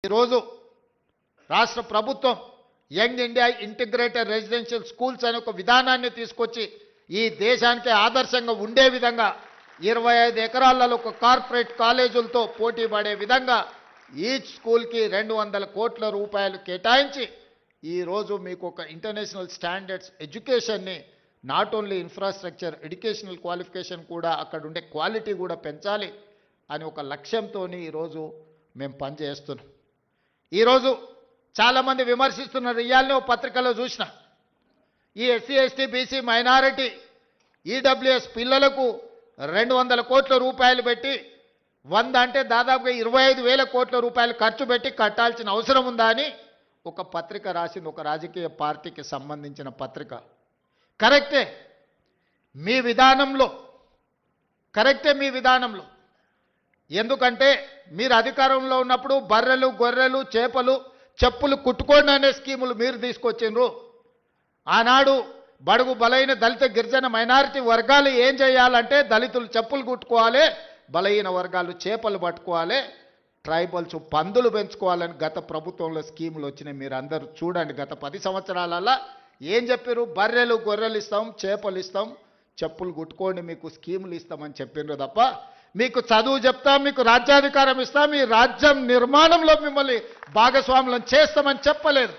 ఈరోజు రాష్ట్ర ప్రభుత్వం young India integrated residential schools అనే ఒక విధానాన్ని తీసుకొచ్చి ఈ దేశానికి ఆదర్శంగా ఉండే విధంగా 25 ఎకరాలలో ఒక కార్పొరేట్ కాలేజీలతో పోటీ పడే విధంగా ఈచ్ స్కూల్కి 200 కోట్ల రూపాయలు కేటాయించి ఈరోజు మీకు ఒక ఇంటర్నేషనల్ స్టాండర్డ్స్ ఎడ్యుకేషన్ని not only infrastructure educational qualification కూడా అక్కడ ఉండే క్వాలిటీ కూడా పెంచాలి అని ఒక లక్ష్యంతో ఈరోజు మేము పనిచేస్తున్నాం. ఈరోజు చాలామంది విమర్శిస్తున్నారు. ఇవాళనే ఒక పత్రికలో చూసిన ఈ SC ST BC minority EWS పిల్లలకు 200 కోట్ల రూపాయలు పెట్టి 100 అంటే దాదాపుగా 25,000 కోట్ల రూపాయలు ఖర్చు పెట్టి కట్టాల్సిన అవసరం ఉందా అని ఒక పత్రిక రాసింది. ఒక రాజకీయ పార్టీకి సంబంధించిన పత్రిక. కరెక్టే మీ విధానంలో, ఎందుకంటే మీరు అధికారంలో ఉన్నప్పుడు బర్రెలు గొర్రెలు చేపలు చెప్పులు కుట్టుకోండి అనే స్కీములు మీరు తీసుకొచ్చిండ్రు. ఆనాడు బడుగు బలైన దళిత గిరిజన మైనారిటీ వర్గాలు ఏం చేయాలంటే దళితులు చెప్పులు కుట్టుకోవాలి, బలహీన వర్గాలు చేపలు పట్టుకోవాలి, ట్రైబల్స్ పందులు పెంచుకోవాలని గత ప్రభుత్వంలో స్కీములు వచ్చినాయి. మీరు అందరూ చూడండి, గత 10 సంవత్సరాలలో ఏం చెప్పారు? బర్రెలు గొర్రెలు ఇస్తాం, చేపలు ఇస్తాం, చెప్పులు కుట్టుకోండి, మీకు స్కీములు ఇస్తామని చెప్పిండ్రు తప్ప మీకు చదువు చెప్తాం, మీకు రాజ్యాధికారం ఇస్తాం, మీ రాజ్యం నిర్మాణంలో మిమ్మల్ని భాగస్వాములను చేస్తామని చెప్పలేదు.